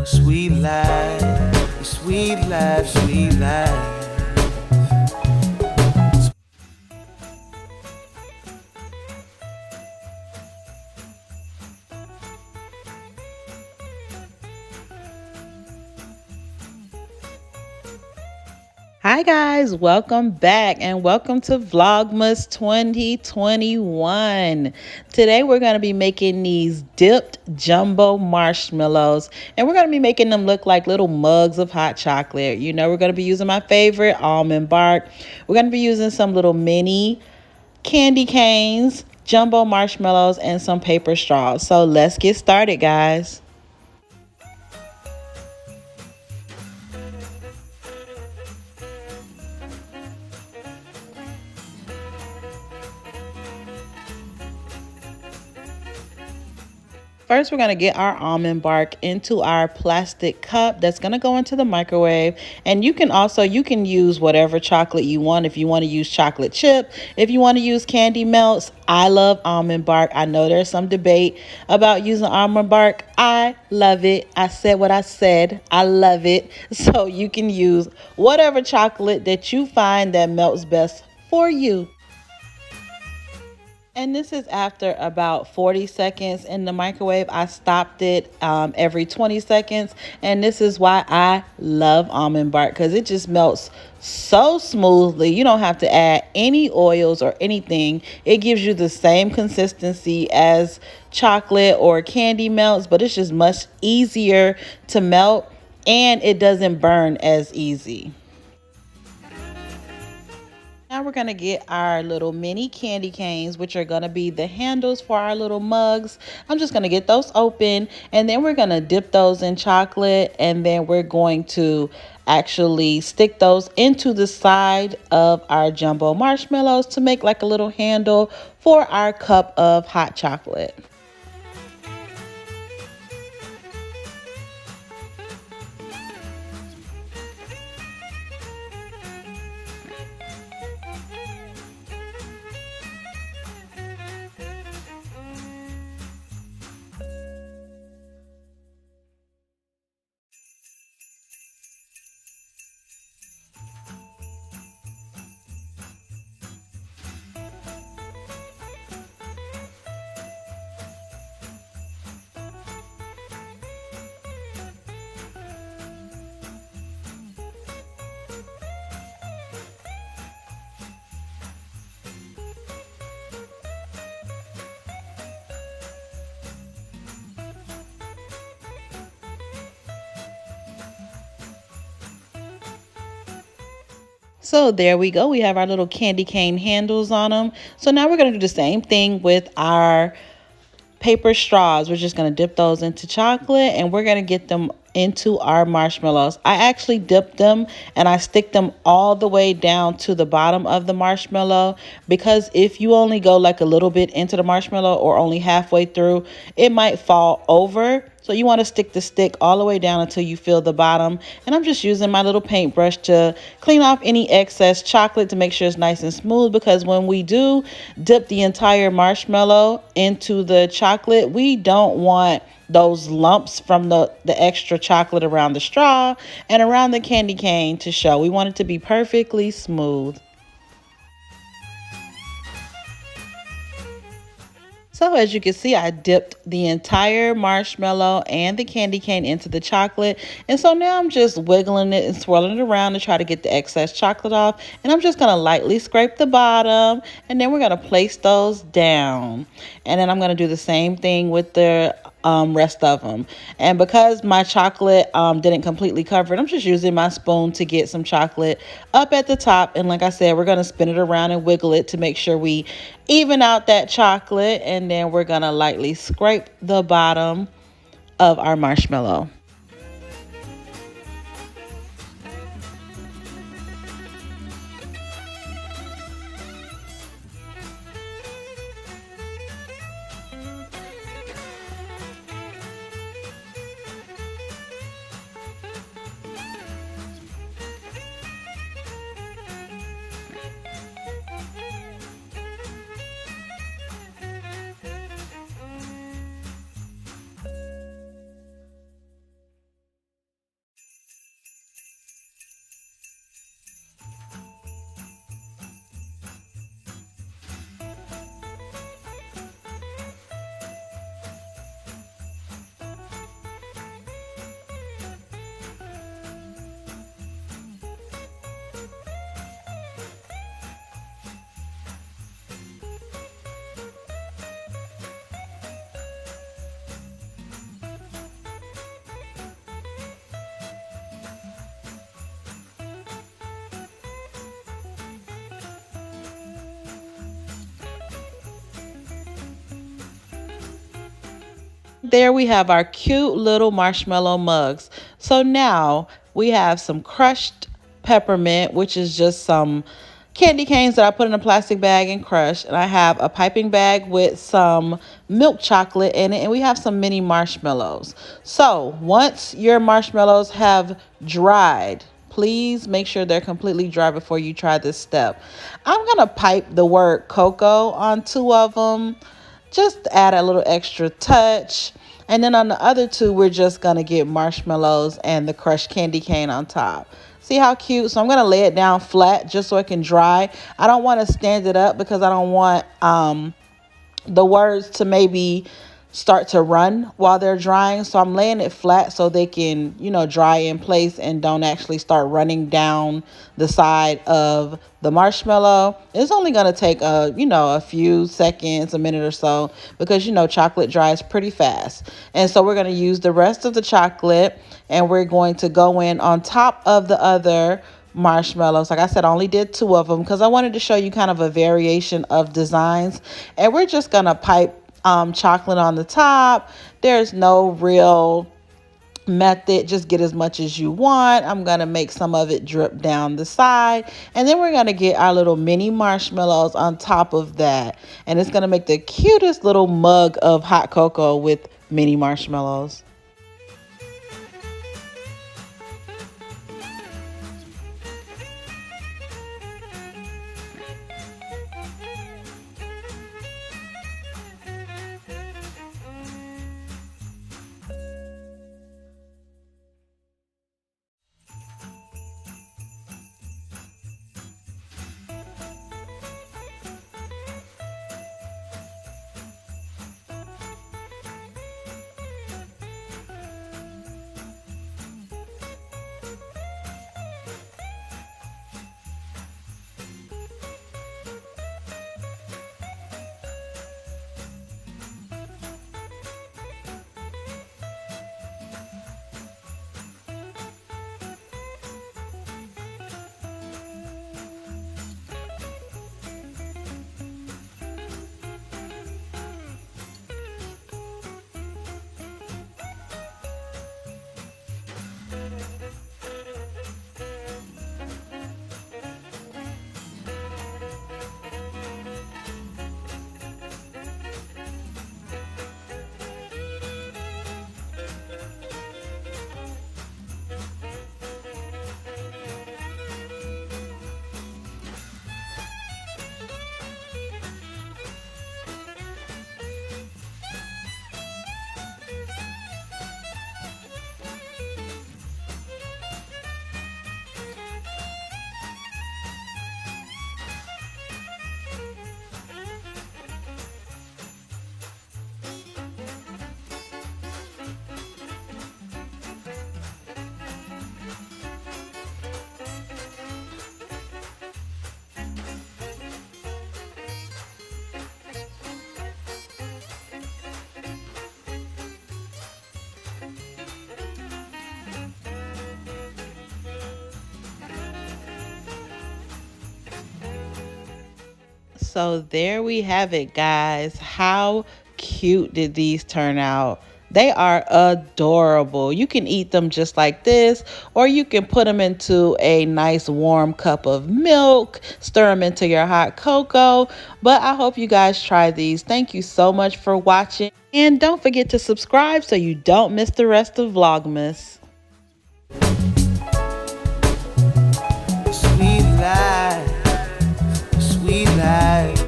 a sweet life, a sweet life, sweet life. Hi guys, welcome back and welcome to Vlogmas 2021. Today we're going to be making these dipped jumbo marshmallows and we're going to be making them look like little mugs of hot chocolate. You know, we're going to be using my favorite almond bark. We're going to be using some little mini candy canes, jumbo marshmallows, and some paper straws. So let's get started, guys. First, we're going to get our almond bark into our plastic cup that's going to go into the microwave. And you can use whatever chocolate you want. If you want to use chocolate chip, if you want to use candy melts. I love almond bark. I know there's some debate about using almond bark. I love it. I said what I said. I love it. So you can use whatever chocolate that you find that melts best for you. And this is after about 40 seconds in the microwave. I stopped it every 20 seconds. And this is why I love almond bark, because it just melts so smoothly. You don't have to add any oils or anything. It gives you the same consistency as chocolate or candy melts, but it's just much easier to melt and it doesn't burn as easy. Now we're going to get our little mini candy canes, which are going to be the handles for our little mugs. I'm just going to get those open and then we're going to dip those in chocolate and then we're going to actually stick those into the side of our jumbo marshmallows to make like a little handle for our cup of hot chocolate. So there we go. We have our little candy cane handles on them. So now we're going to do the same thing with our paper straws. We're just going to dip those into chocolate and we're going to get them into our marshmallows. I actually dip them and I stick them all the way down to the bottom of the marshmallow, because if you only go like a little bit into the marshmallow or only halfway through, it might fall over. So you want to stick the stick all the way down until you feel the bottom. And I'm just using my little paintbrush to clean off any excess chocolate to make sure it's nice and smooth, because when we do dip the entire marshmallow into the chocolate, we don't want those lumps from the extra chocolate around the straw and around the candy cane to show. We want it to be perfectly smooth. So as you can see, I dipped the entire marshmallow and the candy cane into the chocolate. And so now I'm just wiggling it and swirling it around to try to get the excess chocolate off. And I'm just going to lightly scrape the bottom. And then we're going to place those down. And then I'm going to do the same thing with the rest of them. And because my chocolate didn't completely cover it, I'm just using my spoon to get some chocolate up at the top. And like I said, we're going to spin it around and wiggle it to make sure we even out that chocolate. And then we're going to lightly scrape the bottom of our marshmallow. There we have our cute little marshmallow mugs. So now we have some crushed peppermint, which is just some candy canes that I put in a plastic bag and crushed. And I have a piping bag with some milk chocolate in it. And we have some mini marshmallows. So once your marshmallows have dried, please make sure they're completely dry before you try this step. I'm going to pipe the word cocoa on two of them. Just add a little extra touch. And then on the other two, we're just going to get marshmallows and the crushed candy cane on top. See how cute? So I'm going to lay it down flat just so it can dry. I don't want to stand it up because I don't want the words to maybe start to run while they're drying. So I'm laying it flat so they can, dry in place and don't actually start running down the side of the marshmallow. It's only going to take a few seconds, a minute or so, because chocolate dries pretty fast. And so we're going to use the rest of the chocolate and we're going to go in on top of the other marshmallows. Like I said, I only did two of them because I wanted to show you kind of a variation of designs. And we're just going to pipe chocolate on the top. There's no real method. Just get as much as you want. I'm going to make some of it drip down the side. And then we're going to get our little mini marshmallows on top of that. And it's going to make the cutest little mug of hot cocoa with mini marshmallows. So there we have it, guys. How cute did these turn out? They are adorable. You can eat them just like this, or you can put them into a nice warm cup of milk, stir them into your hot cocoa. But I hope you guys try these. Thank you so much for watching. And don't forget to subscribe so you don't miss the rest of Vlogmas. Sweet life, sweet life.